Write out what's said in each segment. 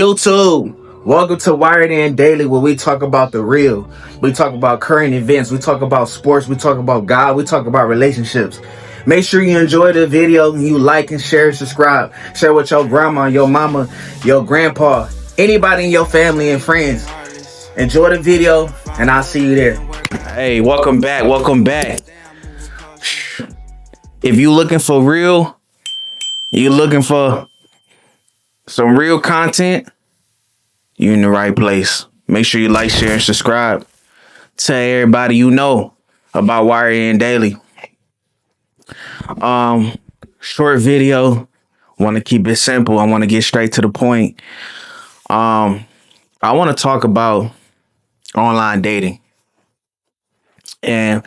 YouTube, welcome to Wired In Daily, where we talk about the real. We talk about current events. We talk about sports. We talk about God. We talk about relationships. Make sure you enjoy the video. You like and share, subscribe. Share with your grandma, your mama, your grandpa, anybody in your family and friends. Enjoy the video, and I'll see you there. Hey, welcome back. Welcome back. If you looking for real, you looking for some real content, you're in the right place. Make sure you like, share, and subscribe. Tell everybody you know about Wired In Daily. Short video. Want to keep it simple. I want to get straight to the point. I want to talk about online dating and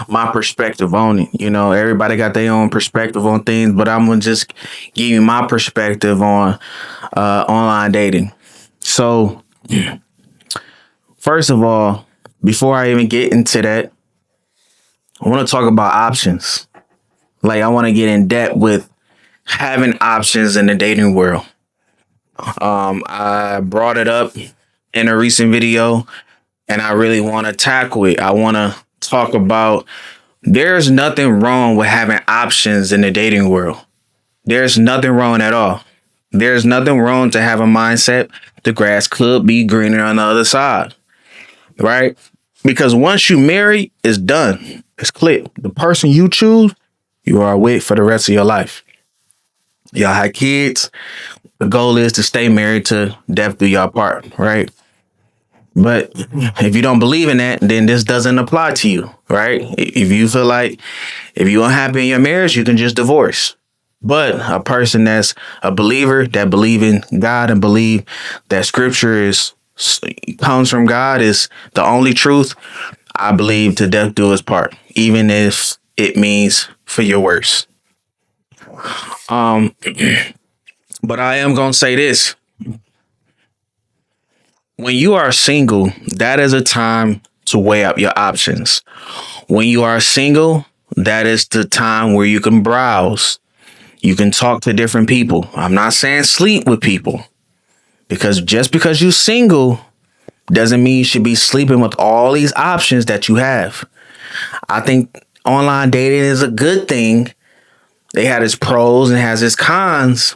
my perspective on it. You know, everybody got their own perspective on things, but I'm gonna just give you my perspective on online dating. So, first of all, before I even get into that, I want to talk about options. Like, I want to get in depth with having options in the dating world. I brought it up in a recent video, and I really want to tackle it. I want to talk about there's nothing wrong with having options in the dating world. There's nothing wrong at all. There's nothing wrong to have a mindset the grass could be greener on the other side, right? Because once you marry, it's done. It's clipped. The person you choose, you are with for the rest of your life. Y'all have kids. The goal is to stay married to death do y'all part, right? But if you don't believe in that, then this doesn't apply to you, right? If you feel like if you're unhappy in your marriage, you can just divorce. But a person that's a believer, that believe in God and believe that scripture comes from God, is the only truth, I believe to death do his part, even if it means for your worst. But I am gonna say this. When you are single, that is a time to weigh up your options. When you are single, that is the time where you can browse. You can talk to different people. I'm not saying sleep with people, because just because you're single doesn't mean you should be sleeping with all these options that you have. I think online dating is a good thing. They had its pros and has its cons.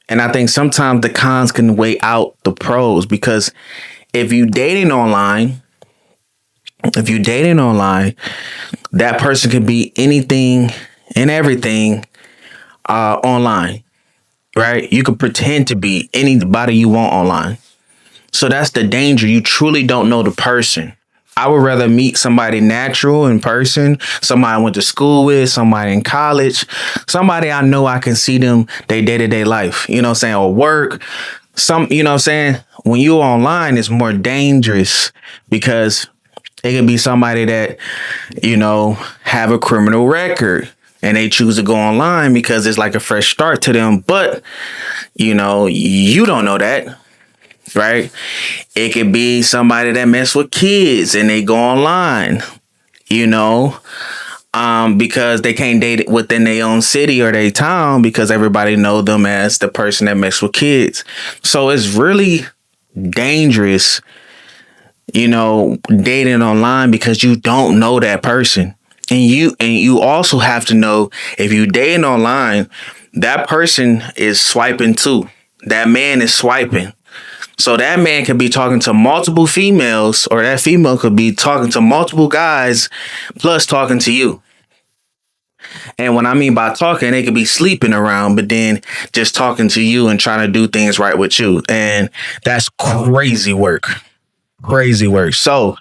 And I think sometimes the cons can weigh out the pros, because if you dating online, that person can be anything and everything online, right? You can pretend to be anybody you want online. So that's the danger. You truly don't know the person. I would rather meet somebody natural in person, somebody I went to school with, somebody in college, somebody I know I can see them their day-to-day life, you know what I'm saying, or work. You know what I'm saying? When you're online, it's more dangerous because it can be somebody that, you know, have a criminal record and they choose to go online because it's like a fresh start to them. But, you know, you don't know that. Right? It could be somebody that mess with kids and they go online, you know, because they can't date within their own city or their town because everybody know them as the person that mess with kids. So it's really dangerous, you know, dating online because you don't know that person. And you also have to know, if you dating online, that person is swiping too. That man is swiping. So that man could be talking to multiple females, or that female could be talking to multiple guys, plus talking to you. And what I mean by talking, they could be sleeping around, but then just talking to you and trying to do things right with you. And that's crazy work. Crazy work. So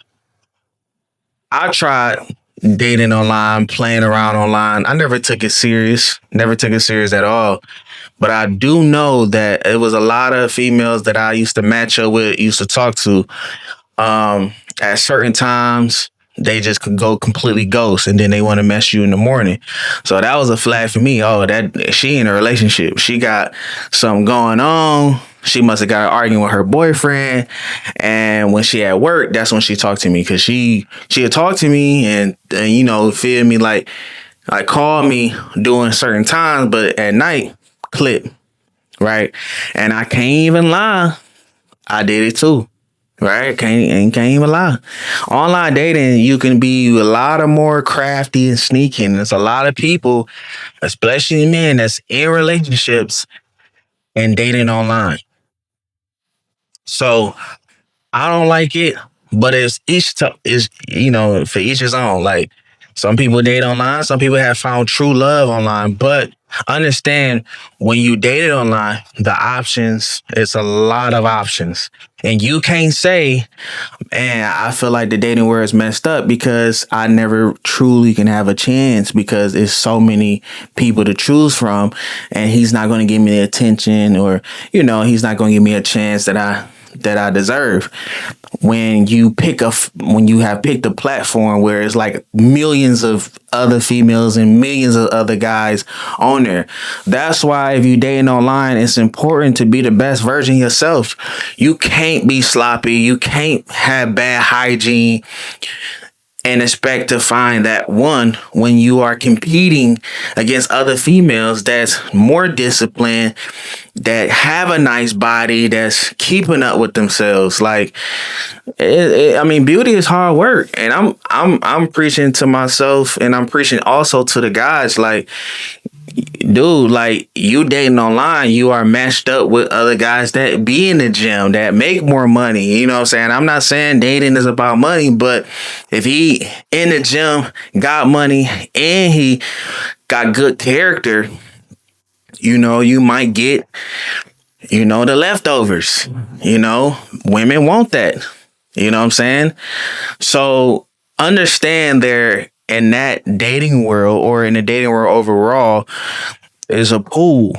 I tried dating online, playing around online. I never took it serious. Never took it serious at all. But I do know that it was a lot of females that I used to match up with, used to talk to. At certain times, they just could go completely ghost, and then they want to mess you in the morning. So that was a flag for me. Oh, that she in a relationship. She got something going on. She must have got arguing with her boyfriend. And when she at work, that's when she talked to me, because she'd talk to me and you know, feel me, like call me during certain times, but at night, clip, right? And I can't even lie. I did it too. Right? Can't even lie. Online dating, you can be a lot of more crafty and sneaky. There's a lot of people, especially men, that's in relationships and dating online. So I don't like it, but it's is for each his own. Like some people date online, some people have found true love online, but understand when you date it online, the options, it's a lot of options. And you can't say, and I feel like the dating world is messed up because I never truly can have a chance because it's so many people to choose from, and he's not going to give me the attention, or he's not going to give me a chance that I deserve. When you have picked a platform where it's like millions of other females and millions of other guys on there. That's why if you dating online, it's important to be the best version of yourself. You can't be sloppy. You can't have bad hygiene and expect to find that one when you are competing against other females that's more disciplined, that have a nice body, that's keeping up with themselves. Like, I mean, beauty is hard work, and I'm preaching to myself, and I'm preaching also to the guys. Like, dude, like you dating online, you are matched up with other guys that be in the gym that make more money. You know what I'm saying? I'm not saying dating is about money, but if he in the gym got money and he got good character, you might get, the leftovers. Women want that. You know what I'm saying? So understand there in that dating world, or in the dating world overall, is a pool,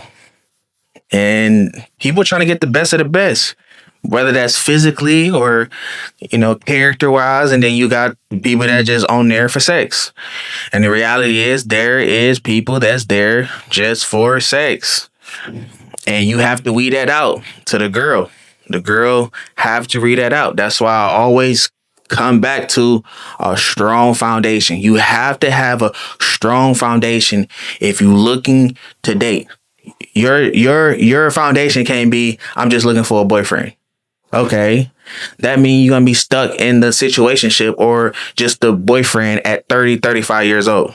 and people trying to get the best of the best, whether that's physically or character wise, and then you got people that just on there for sex. And the reality is there is people that's there just for sex, and you have to weed that out to the girl have to read that out. That's why I always come back to a strong foundation. You have to have a strong foundation if you're looking to date. Your foundation can't be, I'm just looking for a boyfriend. Okay. That means you're gonna be stuck in the situationship or just the boyfriend at 30, 35 years old.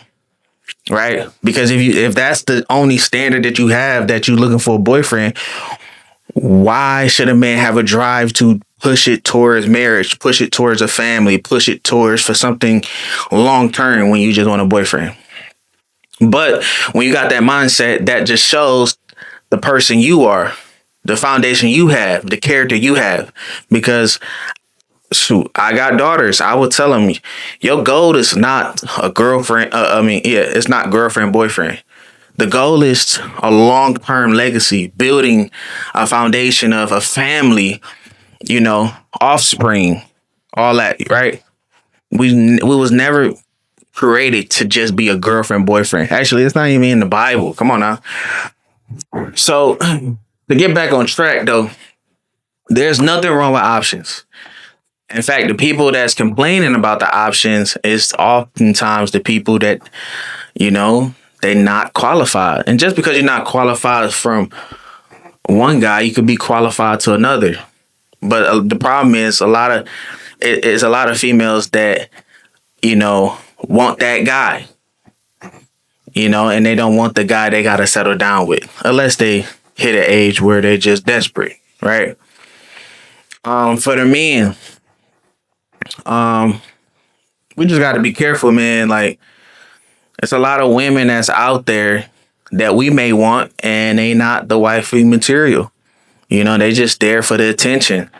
Right? Because if that's the only standard that you have, that you're looking for a boyfriend, why should a man have a drive to push it towards marriage, push it towards a family, push it towards for something long term when you just want a boyfriend? But when you got that mindset, that just shows the person you are, the foundation you have, the character you have. Because shoot, I got daughters. I would tell them, your goal is not a girlfriend. It's not girlfriend, boyfriend. The goal is a long-term legacy, building a foundation of a family, offspring, all that, right? We was never created to just be a girlfriend, boyfriend. Actually, it's not even in the Bible. Come on now. So to get back on track though, there's nothing wrong with options. In fact, the people that's complaining about the options is oftentimes the people that, they not qualified. And just because you're not qualified from one guy, you could be qualified to another. But the problem is it's a lot of females that, want that guy, and they don't want the guy they got to settle down with unless they hit an age where they're just desperate, right? For the men, we just got to be careful, man. Like, it's a lot of women that's out there that we may want, and they not the wifey material. They just there for the attention.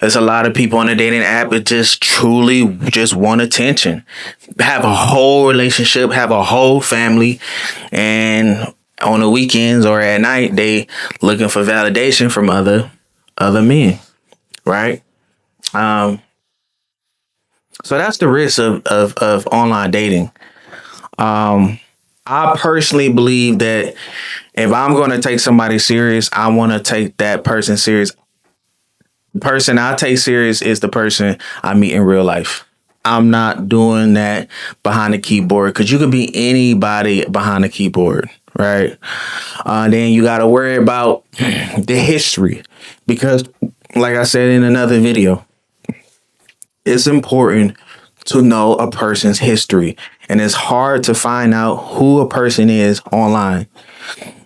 There's a lot of people on the dating app that just truly just want attention, have a whole relationship, have a whole family, and on the weekends or at night they looking for validation from other men, right? So that's the risk of online dating. I personally believe that if I'm going to take somebody serious, I want to take that person serious. The person I take serious is the person I meet in real life. I'm not doing that behind the keyboard, because you could be anybody behind the keyboard, right? Then you got to worry about the history, because like I said in another video, it's important to know a person's history. And it's hard to find out who a person is online,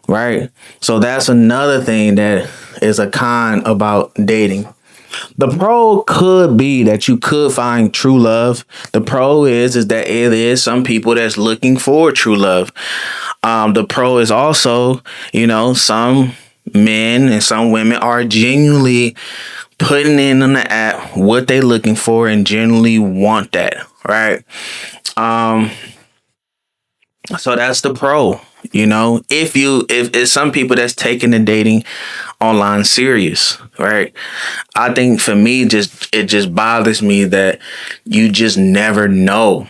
right? So that's another thing that is a con about dating. The pro could be that you could find true love. The pro is that it is some people that's looking for true love. The pro is also, some men and some women are genuinely putting in on the app what they looking for and genuinely want that, right? So that's the pro. If it's some people that's taking the dating online serious, right? I think for me, it just bothers me that you just never know.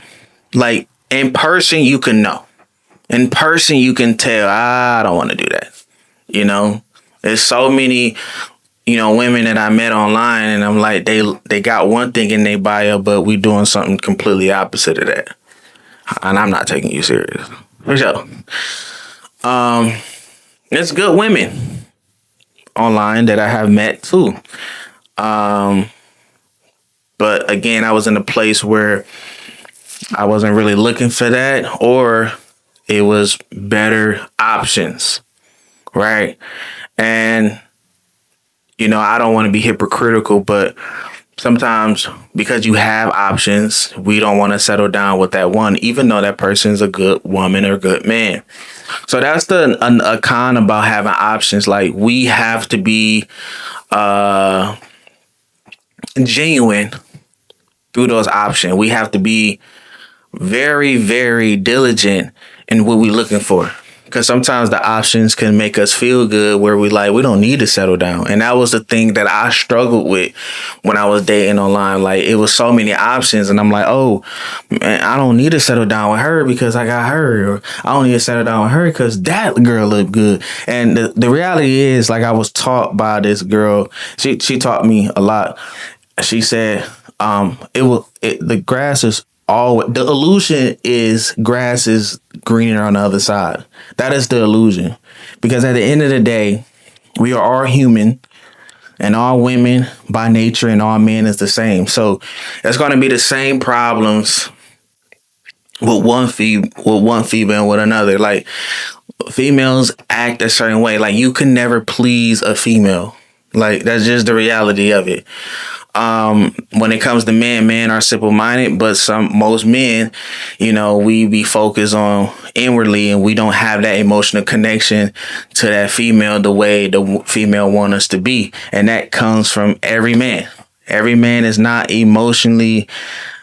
Like in person, you can know. In person, you can tell. I don't want to do that. There's so many, women that I met online, and I'm like, they got one thing in their bio, but we doing something completely opposite of that, and I'm not taking you serious. For sure. It's good women online that I have met too. But again, I was in a place where I wasn't really looking for that, or it was better options, right? And I don't want to be hypocritical, but sometimes because you have options, we don't want to settle down with that one, even though that person's a good woman or good man. So that's a con about having options. Like, we have to be genuine through those options. We have to be very, very diligent in what we're looking for. Because sometimes the options can make us feel good where we don't need to settle down. And that was the thing that I struggled with when I was dating online. Like, it was so many options. And I'm like, oh, man, I don't need to settle down with her because I got her. Or I don't need to settle down with her because that girl looked good. And the reality is, like, I was taught by this girl. She taught me a lot. She said, the grass is the illusion is grass is greener on the other side. That is the illusion. Because at the end of the day, we are all human, and all women by nature and all men is the same. So it's going to be the same problems with one female and with another. Like, females act a certain way. Like, you can never please a female. Like, that's just the reality of it. When it comes to men are simple-minded, but most men, we be focused on inwardly, and we don't have that emotional connection to that female the way the female want us to be. And that comes from every man. Every man is not emotionally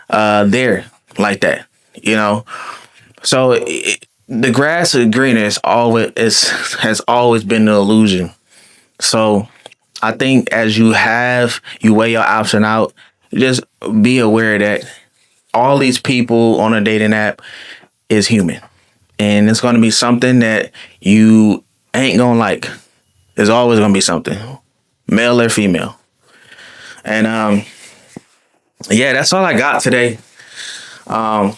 there like that, So the grass is greener has always been the illusion. So I think as you weigh your option out, just be aware that all these people on a dating app is human. And it's going to be something that you ain't going to like. There's always going to be something, male or female. And that's all I got today. But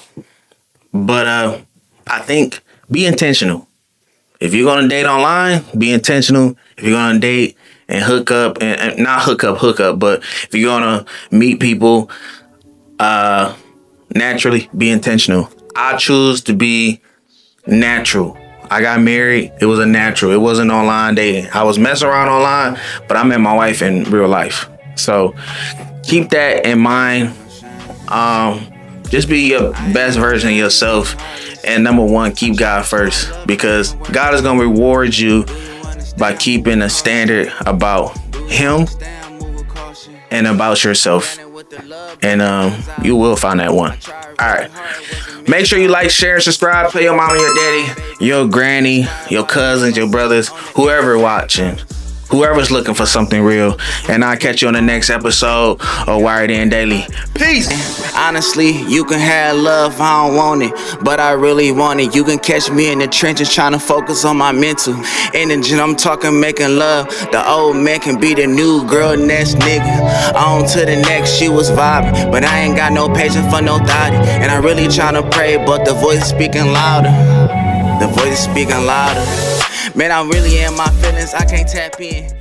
I think be intentional. If you're going to date online, be intentional. If you're going to date and hook up, and not hook up, but if you're gonna meet people naturally, be intentional. I choose to be natural. I got married, it was a natural. It wasn't online dating. I was messing around online, but I met my wife in real life. So keep that in mind. Just be your best version of yourself. And number one, keep God first, because God is gonna reward you by keeping a standard about him and about yourself. And you will find that one. All right. Make sure you like, share, and subscribe. Tell your mama, your daddy, your granny, your cousins, your brothers, whoever watching, whoever's looking for something real. And I'll catch you on the next episode of Wired In Daily. Peace. Honestly, you can have love, I don't want it, but I really want it. You can catch me in the trenches trying to focus on my mental. In the gym, I'm talking making love. The old man can be the new girl next nigga. On to the next, she was vibing, but I ain't got no patience for no thotty. And I really trying to pray, but the voice is speaking louder. The voice is speaking louder. Man, I'm really in my feelings, I can't tap in.